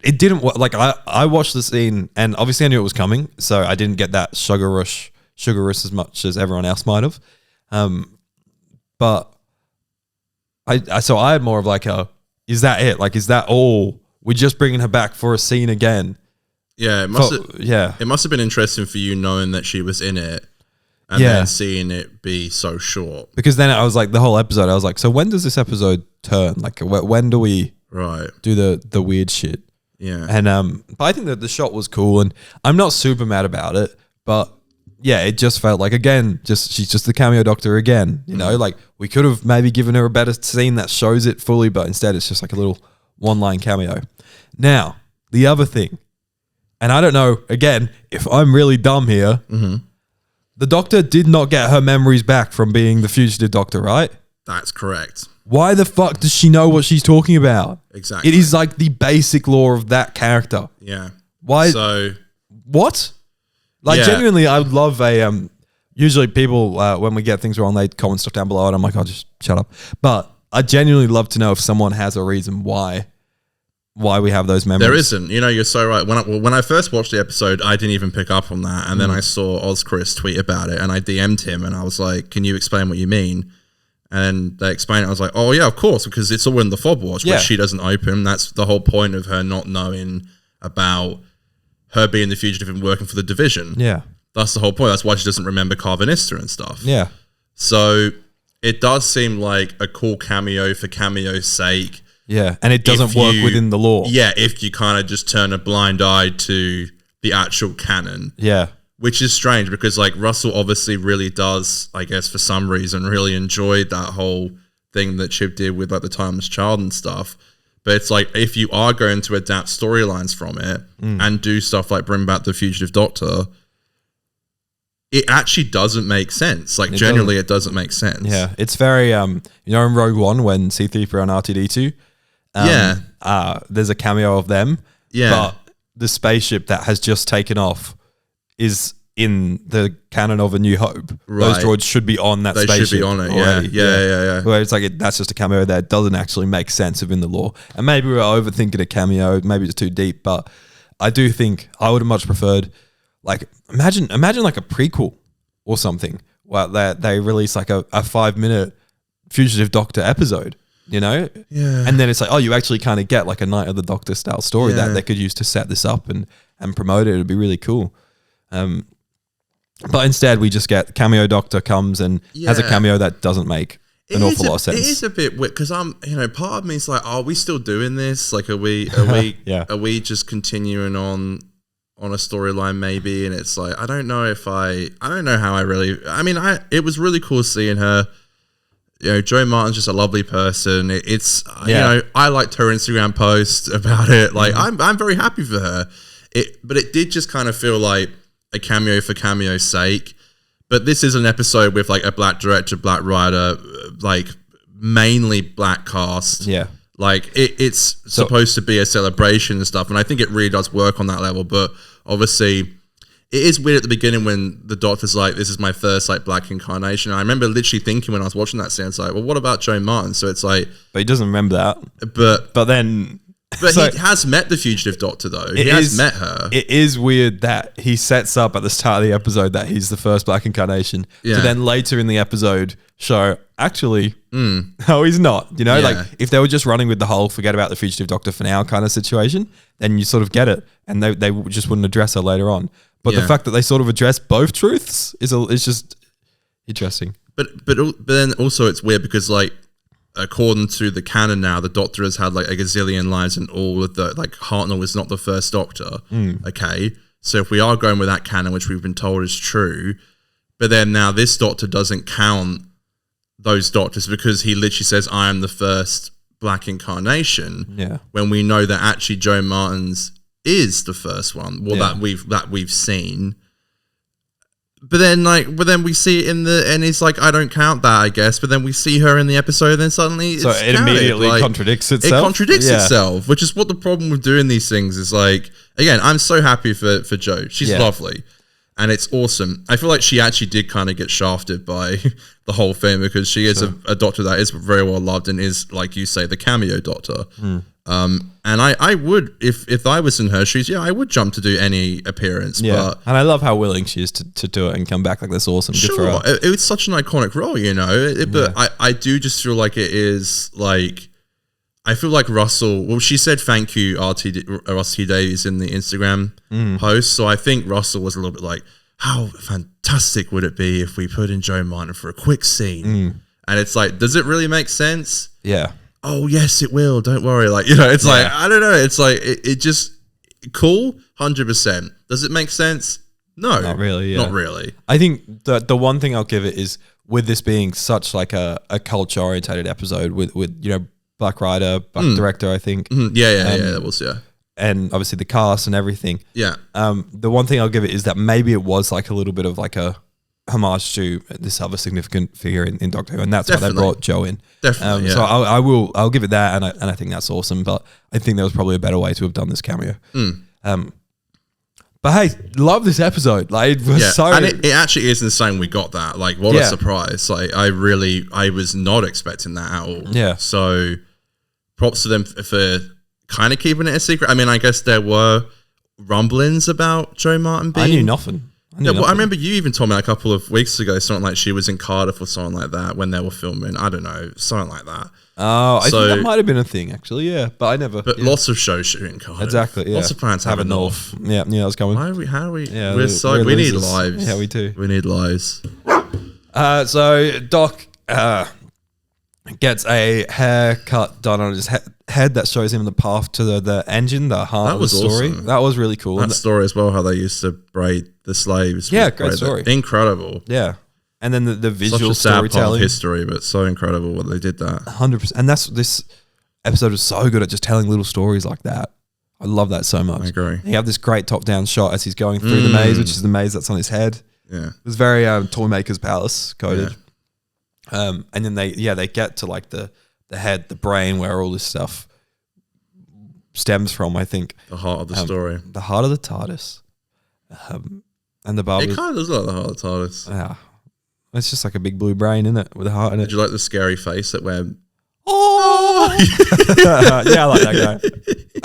it didn't work. Like, I watched the scene, and obviously I knew it was coming, so I didn't get that sugar rush as much as everyone else might have. But I had more of like is that it? Like, is that all? We're just bringing her back for a scene again. Yeah, it must have been interesting for you knowing that she was in it and then seeing it be so short. Because then I was like, the whole episode, I was like, so when does this episode turn? Like, when do we do the weird shit? Yeah. And but I think that the shot was cool, and I'm not super mad about it, but yeah, it just felt like, again, she's just the cameo Doctor again. You know, like, we could have maybe given her a better scene that shows it fully, but instead it's just like a little one-line cameo. Now, the other thing, and I don't know, again, if I'm really dumb here, the Doctor did not get her memories back from being the Fugitive Doctor, right? That's correct. Why the fuck does she know what she's talking about? Exactly. It is like the basic lore of that character. Yeah. Why? So what? Like, genuinely, I would love a. Usually, people when we get things wrong, they comment stuff down below, and I'm like, "Oh, just shut up." But I genuinely love to know if someone has a reason why we have those memories. There isn't. You know, you're so right. When I first watched the episode, I didn't even pick up on that, and then I saw Chris tweet about it, and I DM'd him, and I was like, "Can you explain what you mean?" And they explained it. I was like, "Oh yeah, of course, because it's all in the fob watch, which she doesn't open. That's the whole point of her not knowing about her being the fugitive and working for the division. Yeah, that's the whole point. That's why she doesn't remember Carvanista and stuff. Yeah. So it does seem like a cool cameo for cameo's sake. Yeah, and it doesn't work within the lore. Yeah, if you kind of just turn a blind eye to the actual canon. Yeah. Which is strange because, like, Russell obviously really does, I guess, for some reason, really enjoyed that whole thing that Chib did with, like, the Timeless Child and stuff. But it's like, if you are going to adapt storylines from it and do stuff like bring back the Fugitive Doctor, it actually doesn't make sense. Like, generally, it doesn't make sense. Yeah, it's very, you know, in Rogue One when C-3PO and R2-D2, there's a cameo of them. Yeah. But the spaceship that has just taken off is in the canon of A New Hope. Right. Those droids should be on that spaceship. They should be on it, already. Yeah. Where it's like, that's just a cameo that doesn't actually make sense within the lore. And maybe we're overthinking a cameo, maybe it's too deep, but I do think I would have much preferred, like, imagine like a prequel or something, where they release like a 5-minute Fugitive Doctor episode, you know? Yeah. And then it's like, oh, you actually kind of get like a Night of the Doctor style story that they could use to set this up and promote it. It'd be really cool. But instead, we just get cameo Doctor comes and has a cameo that doesn't make an awful lot of sense. It is a bit weird because part of me is like, are we still doing this? Like, are we just continuing on a storyline maybe? And it's like, I don't know how I really. I mean, it was really cool seeing her. You know, Joe Martin's just a lovely person. You know, I liked her Instagram post about it. Like, I'm very happy for her. But it did just kind of feel like a cameo for cameo's sake. But this is an episode with like a black director, black writer, like mainly black cast. Yeah. Like it's supposed to be a celebration and stuff. And I think it really does work on that level. But obviously it is weird at the beginning when the Doctor's like, this is my first like black incarnation. And I remember literally thinking when I was watching that scene, it's like, well, what about Joe Martin? So it's like, but he doesn't remember that. But then But So- he has met the fugitive doctor, though. He It has is- met her. It is weird that he sets up at the start of the episode that he's the first Black Incarnation, Yeah. to then later in the episode show actually, no, he's not. You know, Yeah. like if they were just running with the whole "forget about the fugitive doctor for now" kind of situation, then you sort of get it, and they just wouldn't address her later on. But the Yeah. fact that they sort of address both truths is just interesting. But then also it's weird because like according to the canon now, the Doctor has had like a gazillion lives and all of the like Hartnell is not the first Doctor. Okay, so if we are going with that canon, which we've been told is true, but then now this Doctor doesn't count those Doctors because he literally says I am the first Black Incarnation. Yeah. When we know that actually Joe Martin's is the first one. Well, Yeah. that we've seen. But then we see it in the, and it's like, I don't count that, I guess. But then we see her in the episode, and then suddenly So it's it counted. immediately Like, contradicts It itself. contradicts Yeah. itself, which is what the problem with doing these things is. Like, again, I'm so happy for Jo. She's Yeah. lovely, and it's awesome. I feel like she actually did kind of get shafted by the whole thing because she is a doctor that is very well loved and is, like you say, the cameo doctor. And I would, if I was in her shoes, I would jump to do any appearance. Yeah, But and I love how willing she is to do it and come back. Like that's awesome. Good for sure, her. it's such an iconic role, you know. But I do just feel like it is like, I feel like Russell. Well, she said thank you, Russell T Davies in the Instagram post. So I think Russell was a little bit like, how fantastic would it be if we put in Joe Martin for a quick scene? And it's like, does it really make sense? Yeah. Oh yes, it will. Don't worry. Like, you know, it's like, I don't know. It's like, it just cool. 100%. Does it make sense? No, Not really, yeah. Not really. I think the one thing I'll give it is with this being such like a culture orientated episode with Black writer, Black director, I think, Yeah. That was and obviously the cast and everything. Yeah. The one thing I'll give it is that maybe it was like a little bit of like a homage to this other significant figure in Doctor Who, and that's why they Definitely. brought Joe in. Definitely, So yeah. I'll give it that, and I think that's awesome. But I think there was probably a better way to have done this cameo. But hey, love this episode. Like it was Yeah, so. and it actually is insane we got that. Like, what a Yeah. surprise. Like, I was not expecting that at all. Yeah. So, props to them for kind of keeping it a secret. I mean, I guess there were rumblings about Joe Martin being... I knew nothing. Yeah, well, I remember you even told me a couple of weeks ago something like she was in Cardiff or something like that when they were filming. I don't know, something like that. Oh, I So- think that might have been a thing actually. Yeah, but I never. But yeah. lots of shows shoot in Cardiff. Exactly. Yeah. Lots of plants have a north. Yeah, I was going. Why are we? How are we? Yeah, we're we need losers. lives. Yeah, we do. We need lives. So Doc gets a haircut done on his head that shows him the path to the engine, the heart That of the was story. awesome. That was really cool. That And story as well, how they used to braid the slaves. Yeah, with great braid. story. Incredible. yeah, and then the Such visual a sad part of storytelling, history, but so incredible what they did that. 100%. And this episode was so good at just telling little stories like that. I love that so much. I agree. You have this great top-down shot as he's going through the maze, which is the maze that's on his head. Yeah. It was very Toymaker's Palace coded. And then they get to like the head, the brain, where all this stuff stems from. I think The heart of the story. the heart of the TARDIS, and the Barbara. It kind of does look like the heart of the TARDIS. Yeah, it's just like a big blue brain in it with a heart in it. Did you like the scary face that went? Oh, yeah, I like that guy.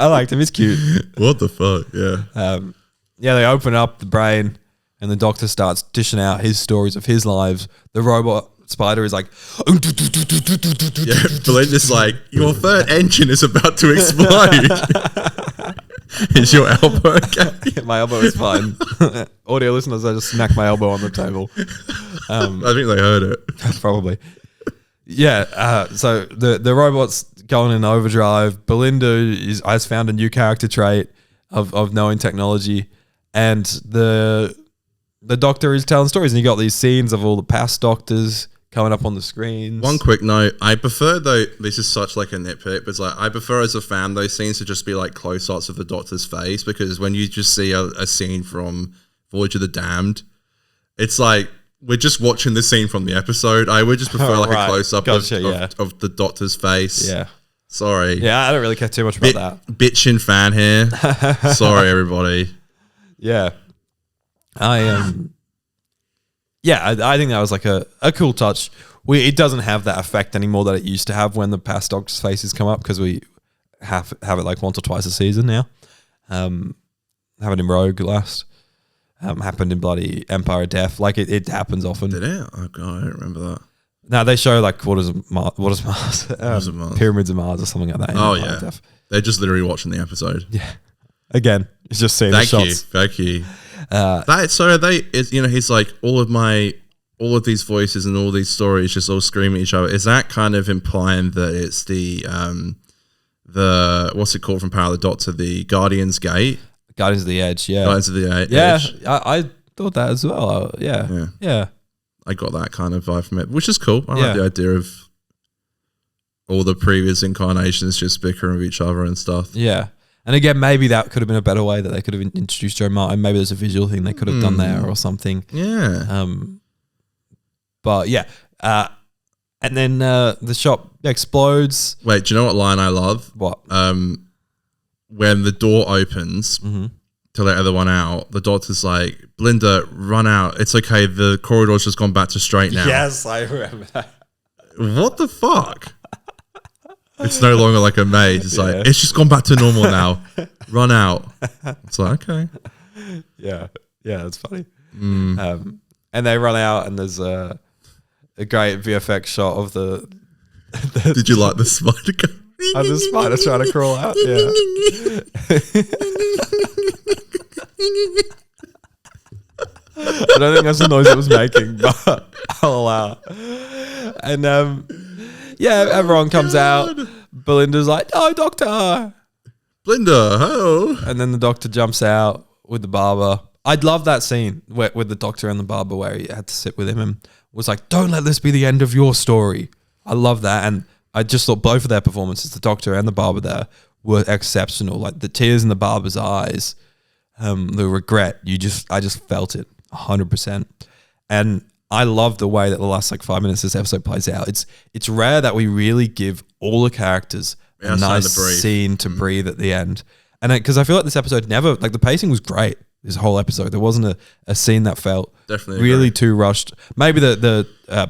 I liked him. He's cute. What the fuck? Yeah. Yeah, they open up the brain, and the Doctor starts dishing out his stories of his lives. The robot spider is like, Yeah, Belinda's like, your third engine is about to explode. Is your elbow okay? my elbow is fine. Audio listeners, I just smacked my elbow on the table. I think they heard it. Probably. Yeah. So the robot's going in overdrive. Belinda has found a new character trait of knowing technology, and the Doctor is telling stories, and you got these scenes of all the past Doctors coming up on the screens. One quick note, I prefer though, this is such like a nitpick, but it's like, I prefer as a fan those scenes to just be like close-ups of the Doctor's face, because when you just see a scene from Voyage of the Damned, it's like, we're just watching the scene from the episode. I would just prefer like Right. a close-up Gotcha, of the Doctor's face. Yeah. Sorry. Yeah, I don't really care too much about that. Bitchin' fan here. Sorry, everybody. Yeah. I think that was like a cool touch. It doesn't have that effect anymore that it used to have when the past Doctor's faces come up, because have it like once or twice a season now. Happened in Rogue last. Happened in bloody Empire of Death. Like it happens often. Did it? Oh god, I don't remember that. No, they show like what is Mars? Waters of Mars. Pyramids of Mars or something like that. in Oh Empire of yeah, Death. they're just literally watching the episode. Yeah. Again, it's just seeing the shots. Thank you. He's like all of these voices and all these stories just all screaming at each other. Is that kind of implying that it's the what's it called from Power of the Doctor, the Guardian's Gate? Guardians of the Edge, yeah. Guardians of the Edge. Yeah, I thought that as well. Yeah. I got that kind of vibe from it, which is cool. I like Yeah. the idea of all the previous incarnations just bickering with each other and stuff. Yeah. And again, maybe that could have been a better way that they could have introduced Joe Martin. Maybe there's a visual thing they could have done there or something. Yeah. But yeah. And then the shop explodes. Wait, do you know what line I love? What? When the door opens to let everyone out, the doctor's like, Belinda, run out. It's okay. The corridor's just gone back to straight now. Yes, I remember that. What the fuck? It's no longer like a maze. It's like, Yeah. it's just gone back to normal now. Run out. It's like, okay. Yeah. Yeah, that's funny. And they run out and there's a great VFX shot of the Did you like the spider go? of the spider trying to crawl out. I don't think that's the noise it was making, but I'll allow it. And everyone comes out. Belinda's like, "No, Doctor!" Belinda, oh. And then the Doctor jumps out with the barber. I'd love that scene with the Doctor and the barber where he had to sit with him and was like, "Don't let this be the end of your story." I love that, and I just thought both of their performances, the Doctor and the barber there, were exceptional. Like the tears in the barber's eyes, the regret. I just felt it 100%, and I love the way that the last 5 minutes of this episode plays out. It's rare that we really give all the characters a nice scene to breathe at the end, and because I feel like this episode never the pacing was great. This whole episode, there wasn't a scene that felt Definitely really too rushed. Maybe the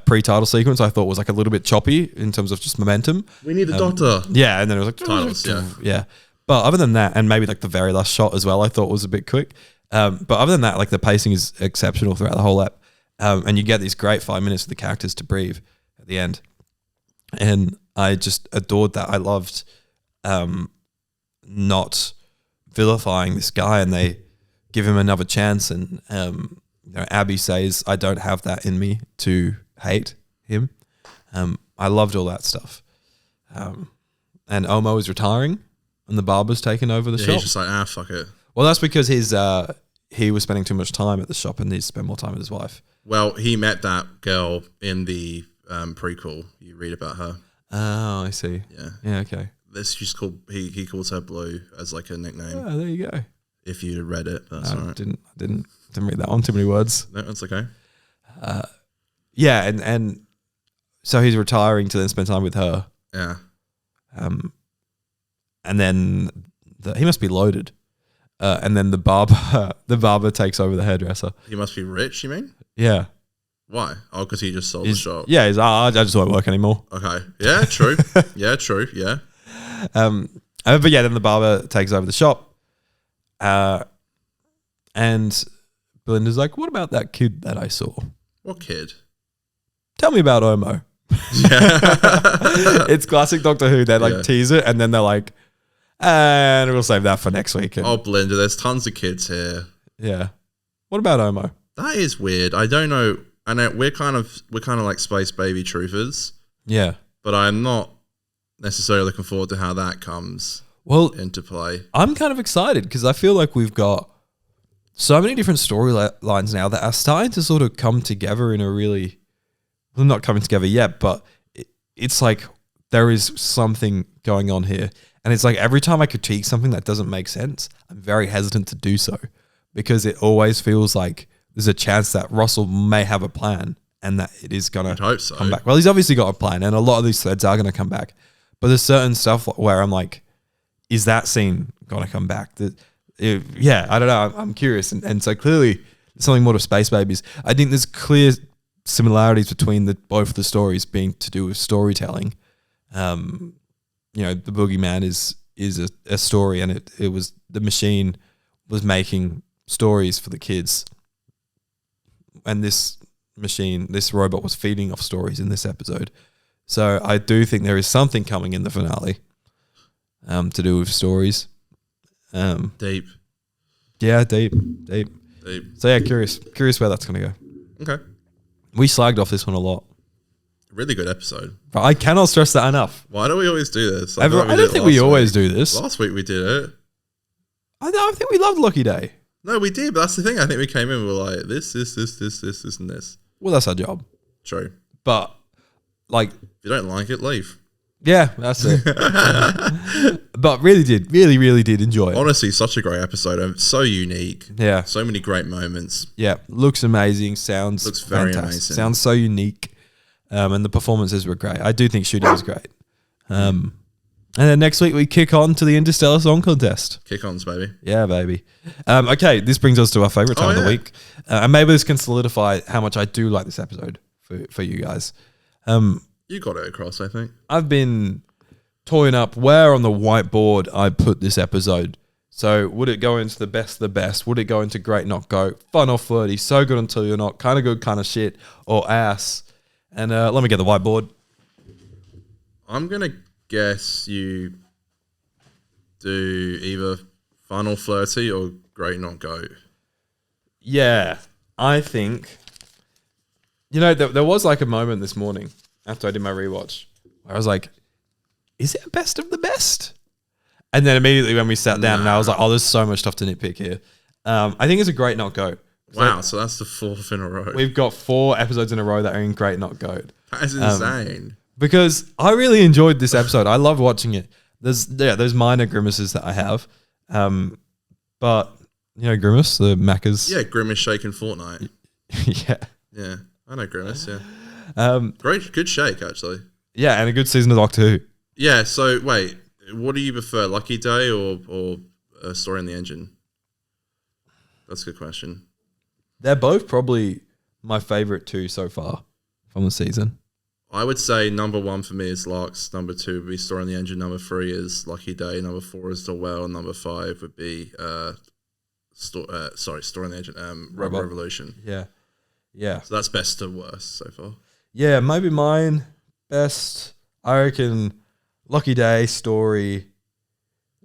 pre-title sequence I thought was a little bit choppy in terms of just momentum. We need the doctor. Yeah, and then it was like Titles, yeah. But other than that, and maybe the very last shot as well, I thought was a bit quick. But other than that, the pacing is exceptional throughout the whole app, and you get these great 5 minutes for the characters to breathe at the end, and I just adored that. I loved not vilifying this guy, and they give him another chance, and Abby says, "I don't have that in me to hate him." I loved all that stuff. And Omo is retiring, and the barber's taken over the shop. He's just like, fuck it. Well, that's because he was spending too much time at the shop and needs to spend more time with his wife. Well, he met that girl in the prequel. You read about her. Oh, I see. Yeah. Okay. This just called. He calls her Blue as a nickname. Oh, there you go. If you read it, that's all right. Didn't read that one. Too many words. No, that's okay. Yeah, and so he's retiring to then spend time with her. Yeah. And then he must be loaded. And then the barber takes over the hairdresser. He must be rich, you mean? Yeah. Why? Oh, because he just sold the shop. Yeah, I just won't work anymore. Okay. Yeah, true. Yeah, true. Yeah. But yeah, then the barber takes over the shop. And Belinda's like, "What about that kid that I saw? What kid? Tell me about Omo." Yeah. It's classic Doctor Who. They Yeah. tease it, and then they're like, "And we'll save that for next week." And, Oh, Belinda, there's tons of kids here. yeah. What about Omo? That is weird. I don't know. I know we're kind of like space baby truthers, Yeah. but I'm not necessarily looking forward to how that comes Well, into play. I'm kind of excited because I feel like we've got so many different storylines now that are starting to sort of come together in a really, well, not coming together yet, but it's like there is something going on here. And it's like every time I critique something that doesn't make sense, I'm very hesitant to do so because it always feels like there's a chance that Russell may have a plan and that it is going I'd to hope so. come back. Well, he's obviously got a plan and a lot of these threads are going to come back. But there's certain stuff where I'm like, is that scene going to come back? Yeah, I don't know. I'm curious. And so clearly there's something more to Space Babies. I think there's clear similarities between both the stories being to do with storytelling. The boogeyman is is a story, and it was the machine was making stories for the kids, and this robot was feeding off stories in this episode. So I do think there is something coming in the finale, to do with stories. Deep. Yeah, deep. So yeah, curious where that's gonna go. Okay. We slagged off this one a lot, Really good episode. but I cannot stress that enough. Why do we always do this? I don't think we always do this. Last week we did it. I think we loved Lucky Day. No, we did, but that's the thing. I think we came in, we were like, this, and this. Well, that's our job. True. But like, If you don't like it, leave. yeah, that's it. But really did enjoy it. Honestly, such a great episode. So unique. Yeah, So many great moments. yeah. Looks amazing. Sounds Looks very fantastic. amazing. Sounds so unique. And the performances were great. I do think shooting was great. And then next week we kick on to the Interstellar Song Contest. Kick-ons, baby. Yeah, baby. Okay, this brings us to our favorite time of the yeah. week. And maybe this can solidify how much I do like this episode for you guys. You got it across, I think. I've been toying up where on the whiteboard I put this episode. So would it go into the best of the best? Would it go into great, not go, fun or flirty, so good until you're not, kind of good, kind of shit, or ass? And let me get the whiteboard. I'm going to guess you do either fun or flirty or great, not goat. Yeah, I think, there was like a moment this morning after I did my rewatch where I was like, is it a best of the best? And then immediately when we sat down and I was like, oh, there's so much stuff to nitpick here. I think it's a great, not goat. Wow, so that's the fourth in a row. We've got 4 episodes in a row that are in great, not goat. That is insane. Because I really enjoyed this episode. I love watching it. There's minor grimaces that I have. But, Grimace, the Macca's. Yeah, Grimace shaking Fortnite. Yeah. Yeah, I know Grimace, yeah. Great, good shake, actually. Yeah, and a good season of Doctor Who. Yeah, so wait, what do you prefer, Lucky Day or Story in the Engine? That's a good question. They're both probably my favorite 2 so far from the season. I would say number 1 for me is Lux, number 2 would be Story in the Engine, number 3 is Lucky Day, number 4 is The Well, and number 5 would be Story in the Engine, Robot Revolution. Yeah. Yeah. So that's best to worst so far. Yeah, maybe mine best. I reckon Lucky Day, Story,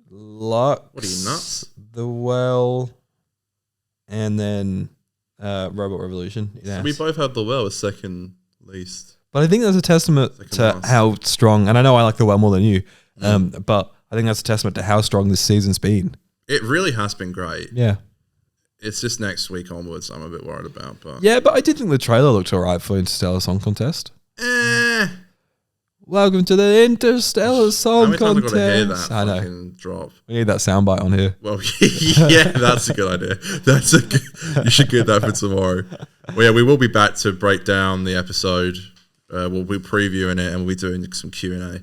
Lux. What are you, nuts? The Well, and then Robot Revolution. Yeah. We both have The Well as second least. But I think that's a testament to last. how strong, and I know I like The Well more than you, but I think that's a testament to how strong this season's been. It really has been great. Yeah. It's just next week onwards I'm a bit worried about. But Yeah, but I did think the trailer looked alright for Interstellar Song Contest. Welcome to the Interstellar How Song many times I've Contest. got to hear that I know. fucking drop? We need that soundbite on here. Well, yeah, that's a good idea. You should get that for tomorrow. Well, yeah, we will be back to break down the episode. We'll be previewing it and we'll be doing some Q&A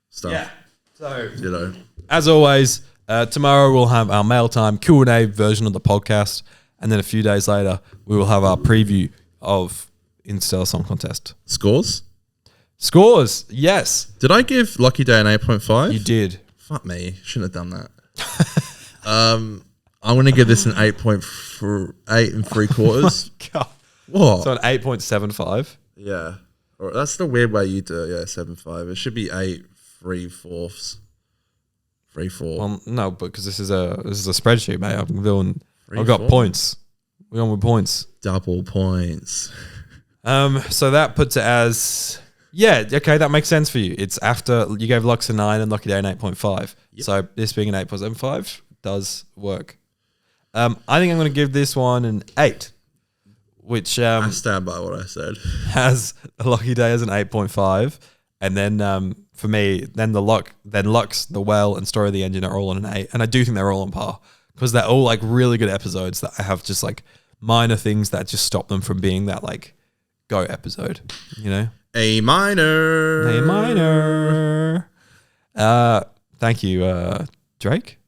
stuff. So, as always, tomorrow we'll have our mail time Q&A version of the podcast, and then a few days later we will have our preview of Interstellar Song Contest. Scores, yes. Did I give Lucky Day an 8.5? You did. Fuck me. Shouldn't have done that. I'm going to give this an 8 and 3/4. God. What? So an 8.75. Yeah. Or that's the weird way you do it. Yeah, 7.5. It should be 8 3/4. 3/4. No, because this is a spreadsheet, mate. I've got 3/4. points. We're on with points. Double points. So that puts it as, okay, that makes sense for you. It's after you gave Lux a 9 and Lucky Day an 8.5. Yep. So this being an 8.75 does work. I think I'm going to give this one an 8, which I stand by what I said. has a Lucky Day as an 8.5, and then for me, then Lux, The Well, and Story of the Engine are all on an 8, and I do think they're all on par because they're all like really good episodes that I have just like minor things that just stop them from being that like go episode, A minor. A minor. Thank you, Drake.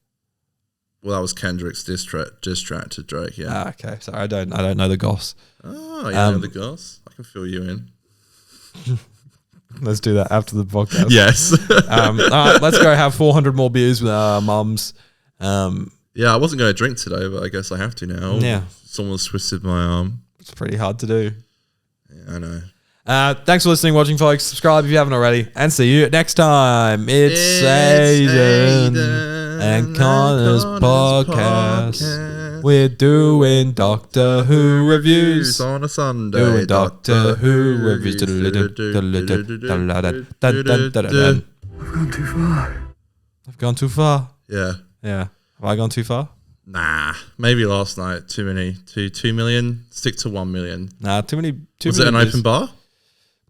Well, that was Kendrick's diss track to Drake. Yeah. Okay, sorry, I don't know the goss. Oh, yeah, the goss. I can fill you in. Let's do that after the podcast. Yes. All right, let's go have 400 more beers with our mums. Yeah, I wasn't going to drink today, but I guess I have to now. Yeah. Someone's twisted my arm. It's pretty hard to do. Yeah, I know. Thanks for listening, watching, folks. Subscribe if you haven't already, and see you next time. It's Aiden and Connor's podcast. We're doing Doctor Who reviews on a Sunday. Doing Doctor Who reviews. I've gone too far. I've gone too far. Yeah. Yeah. Have I gone too far? Nah. Maybe last night. Too many. 2 million. Stick to 1 million. Nah, too many. Was it an open bar?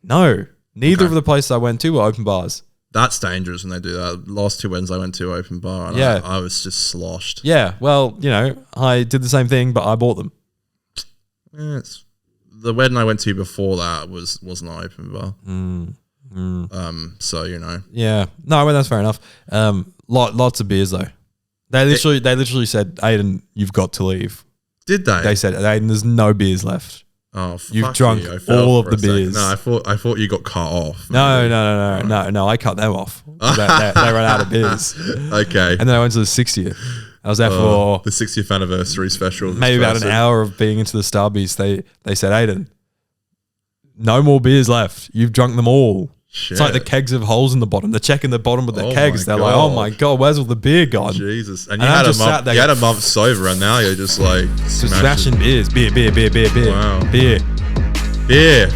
No. Neither Okay. of the places I went to were open bars. That's dangerous when they do that. Last 2 wins I went to open bar. And Yeah. I was just sloshed. Yeah. Well, I did the same thing, but I bought them. Yeah, the wedding I went to before that wasn't an open bar. So Yeah. No, well, that's fair enough. Lots of beers though. They literally said, Aiden, you've got to leave. Did they? They said, Aiden, there's no beers left. Oh, You've fuck drunk you. I fell all for of a the second. beers. No, I thought you got cut off. No. I cut them off. they ran out of beers. Okay. And then I went to the 60th. I was there for the 60th anniversary special. maybe about an hour of being into the Starbies. They said, Aiden, no more beers left. You've drunk them all. Shit. It's like the kegs have holes in the bottom. They're checking the bottom of the Oh kegs. my They're like, oh God. my God, where's all the beer gone? Jesus. And And you I'm had a just sat month. there You had a going, month sober, and now you're just like Smashing beers. Beer. Wow. Beer. beer.